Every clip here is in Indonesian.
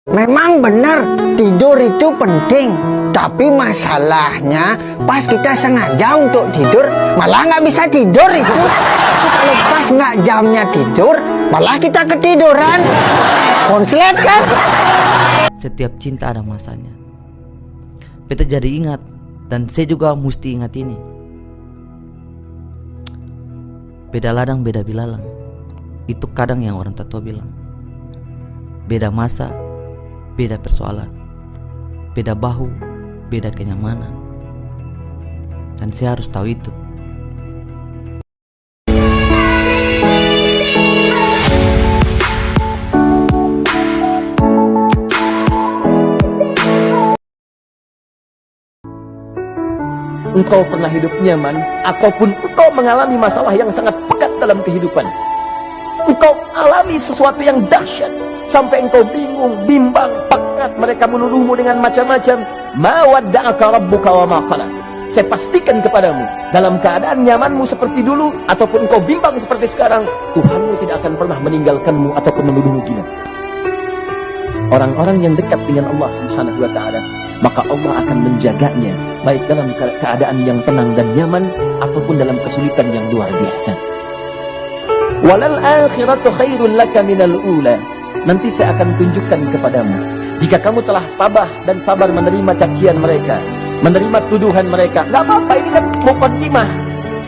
Memang benar tidur itu penting, tapi masalahnya pas kita sengaja untuk tidur malah nggak bisa tidur itu. Tapi kalau pas nggak jamnya tidur malah kita ketiduran. Konslet kan? Setiap cinta ada masanya. Beta jadi ingat, dan saya juga mesti ingat ini. Beda ladang beda bilalang. Itu kadang yang orang tatua bilang. Beda masa, beda persoalan. Beda bahu, beda kenyamanan. Dan saya harus tahu itu. Engkau pernah hidup nyaman ataupun engkau mengalami masalah yang sangat pekat dalam kehidupan. Engkau alami sesuatu yang dahsyat sampai engkau bingung, bimbang, pekat. Mereka menuduhmu dengan macam-macam. Ma wadda'aka rabbuka wa ma qala. Saya pastikan kepadamu, dalam keadaan nyamanmu seperti dulu ataupun engkau bimbang seperti sekarang, Tuhanmu tidak akan pernah meninggalkanmu ataupun menuduhmu gila. Orang-orang yang dekat dengan Allah Subhanahu wa taala, maka Allah akan menjaganya baik dalam keadaan yang tenang dan nyaman ataupun dalam kesulitan yang luar biasa. Walal akhiratu khairul laka minal ula. Nanti saya akan tunjukkan kepadamu, jika kamu telah tabah dan sabar menerima cacian mereka, menerima tuduhan mereka, nggak apa-apa, ini kan muqaddimah.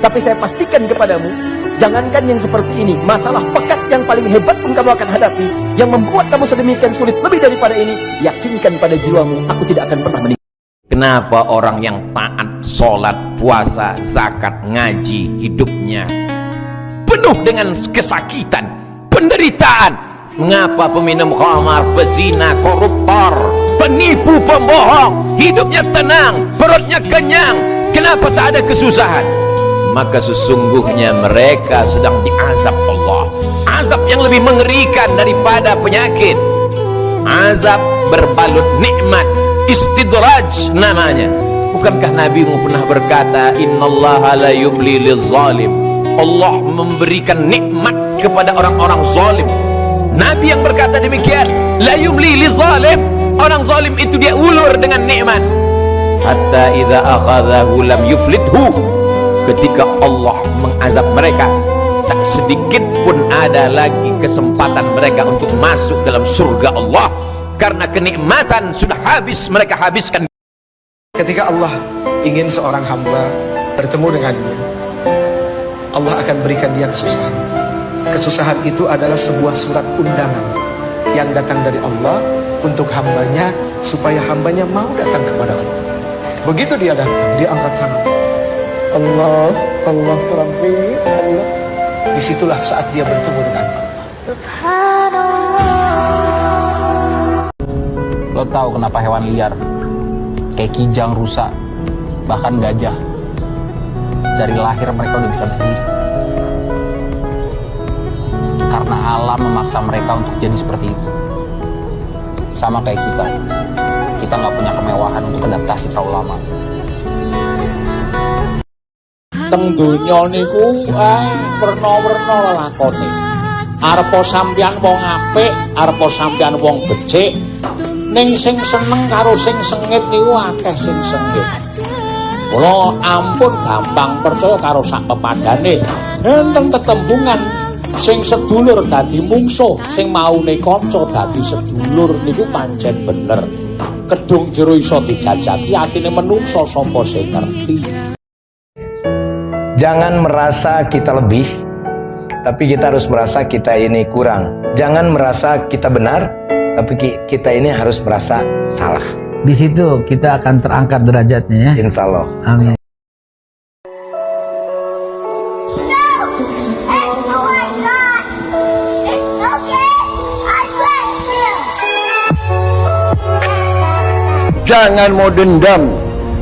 Tapi saya pastikan kepadamu, jangankan yang seperti ini, masalah pekat yang paling hebat pun kamu akan hadapi, yang membuat kamu sedemikian sulit lebih daripada ini, yakinkan pada jiwamu, aku tidak akan pernah meninggal. Kenapa orang yang taat, sholat, puasa, zakat, ngaji, hidupnya penuh dengan kesakitan, penderitaan? Mengapa peminum khamar, pezina, koruptor, penipu, pembohong, hidupnya tenang, perutnya kenyang? Kenapa tak ada kesusahan? Maka sesungguhnya mereka sedang diazab Allah, azab yang lebih mengerikan daripada penyakit, azab berbalut nikmat, istidraj namanya. Bukankah Nabimu pernah berkata, innallaha la yumli lizalim, Allah memberikan nikmat kepada orang-orang zalim. Nabi yang berkata demikian, la yumli lizalim, orang zalim itu dia ulur dengan nikmat, hatta idza akhadhahu lam yuflithu. Ketika Allah mengazab mereka, tak sedikit pun ada lagi kesempatan mereka untuk masuk dalam surga Allah, karena kenikmatan sudah habis mereka habiskan. Ketika Allah ingin seorang hamba bertemu dengannya, Allah akan berikan dia kesusahan. Kesusahan itu adalah sebuah surat undangan yang datang dari Allah untuk hambanya, supaya hambanya mau datang kepada Allah. Begitu dia datang, dia angkat tangan, Allah, Allah, Rabbi, Allah. Disitulah saat dia bertemu dengan Allah. Lo tahu kenapa hewan liar kayak kijang, rusa, bahkan gajah, dari lahir mereka udah bisa berdiri? Karena alam memaksa mereka untuk jadi seperti itu. Sama kayak kita nggak punya kemewahan untuk adaptasi terlalu lama. Teng donya niku werna-werna lelakone. Arepa sampeyan wong apik, arepa sampeyan wong becik, ning sing seneng karo sing sengit niku akeh sing sengit. Kula ampun gampang percaya karo sak pepadane. Enten tetembungan sing sedulur dadi mungsuh, sing maune kanca dadi sedulur niku pancen bener. Kedung jero iso dijajaki, atine menungso sapa sing ngerti. Jangan merasa kita lebih, tapi kita harus merasa kita ini kurang. Jangan merasa kita benar, tapi kita ini harus merasa salah. Di situ kita akan terangkat derajatnya ya. Insya Allah. Amin. Jangan mau dendam,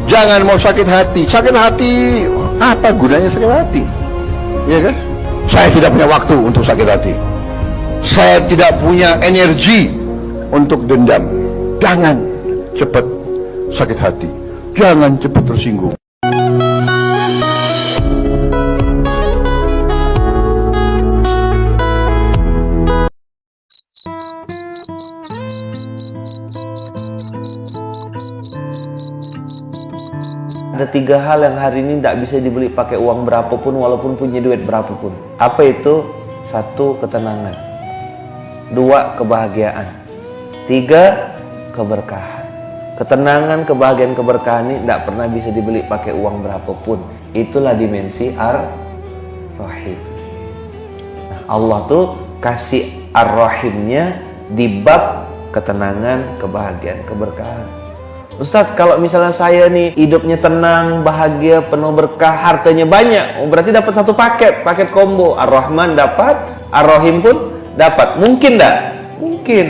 jangan mau sakit hati. Sakit hati, apa gunanya sakit hati? Ya kan? Saya tidak punya waktu untuk sakit hati. Saya tidak punya energi untuk dendam. Jangan cepat sakit hati, jangan cepat tersinggung. Ada 3 hal yang hari ini tidak bisa dibeli pakai uang berapapun, walaupun punya duit berapapun. Apa itu? 1, ketenangan. 2, kebahagiaan. 3, keberkahan. Ketenangan, kebahagiaan, keberkahan ini tidak pernah bisa dibeli pakai uang berapapun. Itulah dimensi Ar-Rahim. Nah, Allah tuh kasih Ar-Rahimnya di bab ketenangan, kebahagiaan, keberkahan. Ustadz, kalau misalnya saya nih hidupnya tenang, bahagia, penuh berkah, hartanya banyak, berarti dapat satu paket combo. Ar-Rahman dapat, Ar-Rahim pun dapat. Mungkin enggak? Mungkin.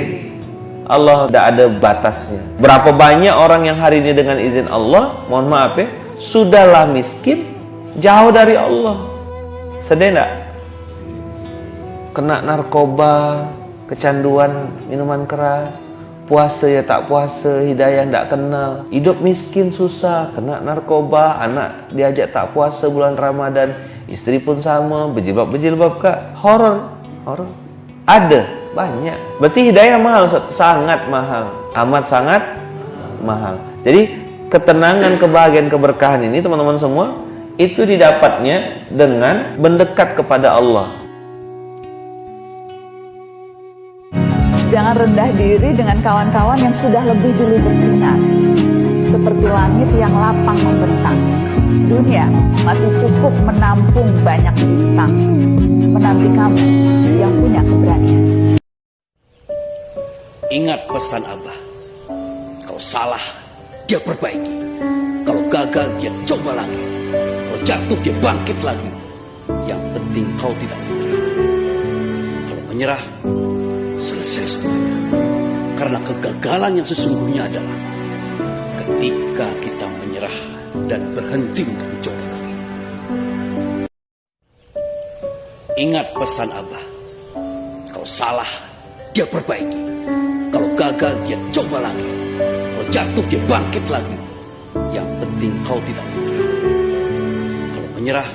Allah tidak ada batasnya. Berapa banyak orang yang hari ini dengan izin Allah, mohon maaf ya, sudahlah miskin, jauh dari Allah. Sedih enggak? Kena narkoba, kecanduan minuman keras, puasa ya tak puasa, hidayah tak kenal, hidup miskin susah, kena narkoba, anak diajak tak puasa bulan Ramadan, istri pun sama, berjilbab kak, horor ada banyak. Berarti hidayah mahal, sangat mahal, amat sangat mahal. Jadi ketenangan, kebahagiaan, keberkahan ini teman-teman semua itu didapatnya dengan mendekat kepada Allah. Jangan rendah diri dengan kawan-kawan yang sudah lebih dulu bersinar. Seperti langit yang lapang membentang. Dunia masih cukup menampung banyak bintang. Menanti kamu yang punya keberanian. Ingat pesan Abah. Kalau salah, dia perbaiki. Kalau gagal, dia coba lagi. Kalau jatuh, dia bangkit lagi. Yang penting kau tidak menyerah. Kalau menyerah, selesai semuanya. Karena kegagalan yang sesungguhnya adalah ketika kita menyerah dan berhenti untuk mencoba lagi. Ingat pesan Abah. Kalau salah, dia perbaiki. Kalau gagal, dia coba lagi. Kalau jatuh, dia bangkit lagi. Yang penting kau tidak menyerah. Kalau menyerah,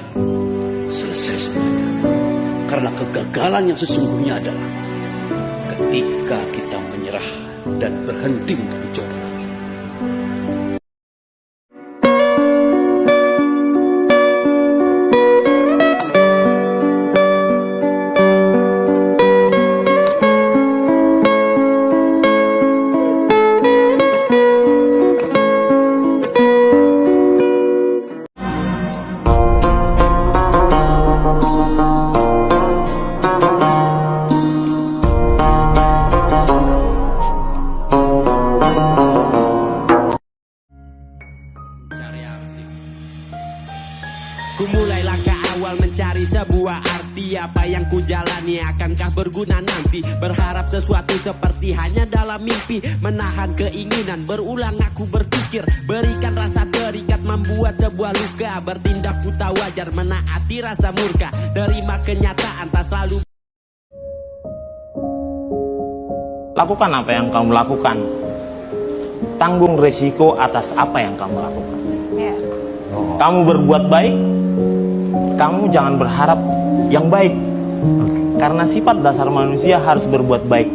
selesai semuanya. Karena kegagalan yang sesungguhnya adalah ketika kita menyerah dan berhenti untuk mencoba lagi. Ku mulai langkah awal mencari sebuah arti. Apa yang ku jalani akankah berguna nanti? Berharap sesuatu seperti hanya dalam mimpi. Menahan keinginan, berulang aku berpikir. Berikan rasa terikat, membuat sebuah luka. Bertindak ku tak wajar, menaati rasa murka. Terima kenyataan, tak selalu. Lakukan apa yang kamu lakukan. Tanggung resiko atas apa yang kamu lakukan. Kamu berbuat baik, kamu jangan berharap yang baik. Karena sifat dasar manusia harus berbuat baik.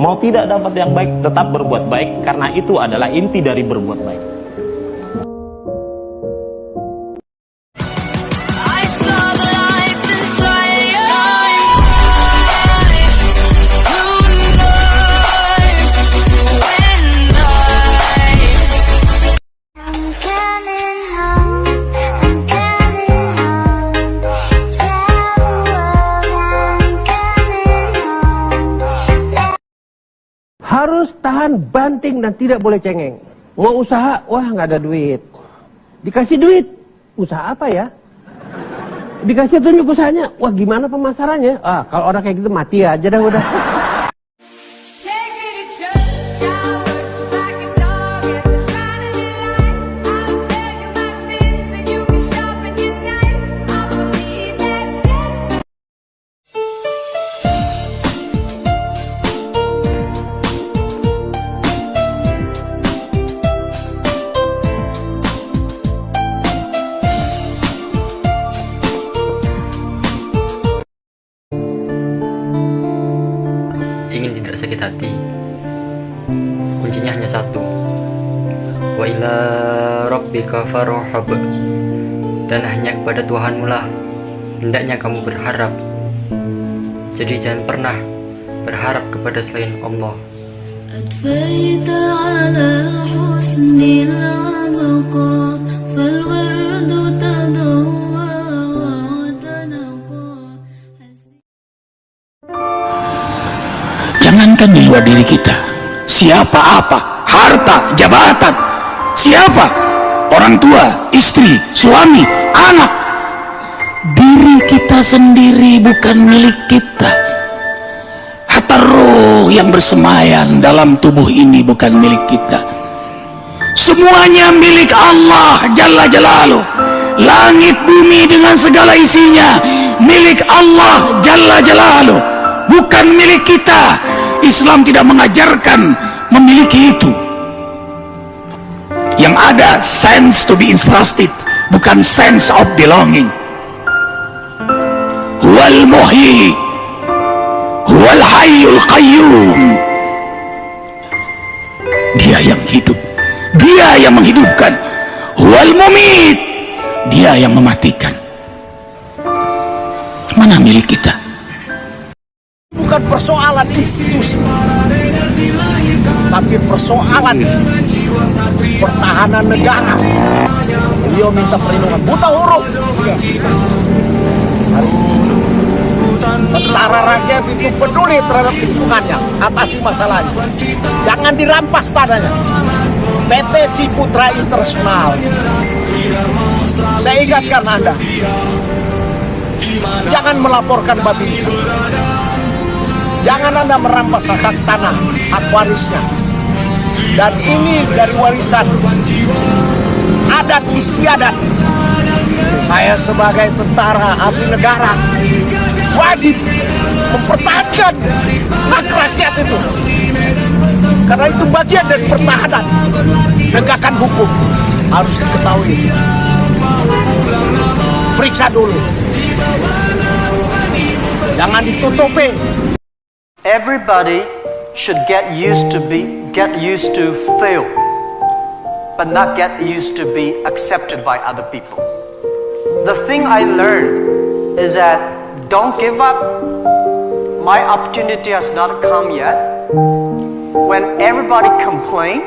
Mau tidak dapat yang baik, tetap berbuat baik. Karena itu adalah inti dari berbuat baik. Harus tahan banting dan tidak boleh cengeng. Mau usaha, wah nggak ada duit. Dikasih duit, usaha apa ya? Dikasih tunjuk usahanya, wah gimana pemasarannya? Ah, kalau orang kayak gitu mati aja dah udah. Ingin tidak sakit hati, kuncinya hanya satu. Wa ila rabbika farhab. Dan hanya kepada Tuhanmu lah hendaknya kamu berharap. Jadi jangan pernah berharap kepada selain Allah. أدفيت على الحسن العبقى فالورد تضوى وتنقى. Jangankan di luar diri kita, siapa apa, harta, jabatan, siapa, orang tua, istri, suami, anak, diri kita sendiri bukan milik kita. Hatta roh yang bersemayam dalam tubuh ini bukan milik kita. Semuanya milik Allah Jalla Jalaluh. Langit bumi dengan segala isinya milik Allah Jalla Jalaluh, bukan milik kita. Islam tidak mengajarkan memiliki itu. Yang ada sense to be entrusted, bukan sense of belonging. Huwal muhyi Huwal hayyul qayyum. Dia yang hidup, dia yang menghidupkan. Huwal mumit, dia yang mematikan. Mana milik kita? Bukan persoalan institusi, tapi persoalan pertahanan negara. Beliau minta perlindungan buta huruf. Tentara rakyat itu peduli terhadap lingkungannya, atasi masalahnya. Jangan dirampas tanahnya. PT Ciputra Internasional, saya ingatkan Anda, jangan melaporkan Babinsa. Jangan Anda merampas hak tanah, hak warisnya. Dan ini dari warisan adat istiadat. Saya sebagai tentara abdi negara wajib mempertahankan hak rakyat itu, karena itu bagian dari pertahanan. Penegakan hukum harus diketahui. Periksa dulu, jangan ditutupi. Everybody should get used to fail, but not get used to be accepted by other people. The thing I learned is that don't give up. My opportunity has not come yet. When everybody complains,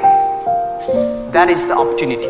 that is the opportunity.